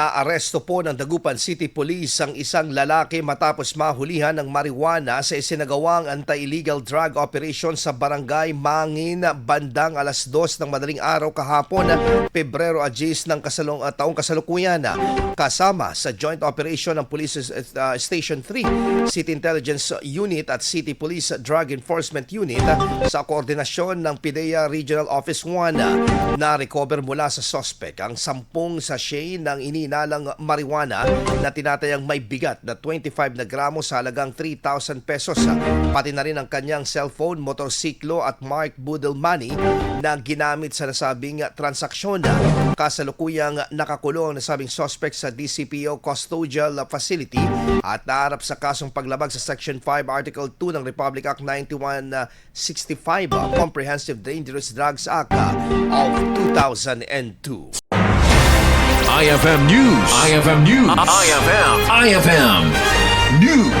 Naaresto po ng Dagupan City Police ang isang lalaki matapos mahulihan ng marijuana sa isinagawang anti-illegal drug operation sa barangay Mangin bandang alas 2 ng madaling araw kahapon, Pebrero 10 ng taong kasalukuyan. Kasama sa joint operation ng Police Station 3, City Intelligence Unit at City Police Drug Enforcement Unit sa koordinasyon ng PIDEA Regional Office 1 na recover mula sa suspect ang 10 sachet ng inalang marijuana na tinatayang may bigat na 25 na gramo sa halagang 3,000 pesos. Pati na rin ang kanyang cellphone, motorsiklo at marked boodle money na ginamit sa nasabing transaksyon. Kasalukuyang nakakulong ang nasabing suspect sa DCPO Custodial Facility at naharap sa kasong paglabag sa Section 5 Article 2 ng Republic Act 9165 Comprehensive Dangerous Drugs Act of 2002. IFM News. IFM News. IFM News.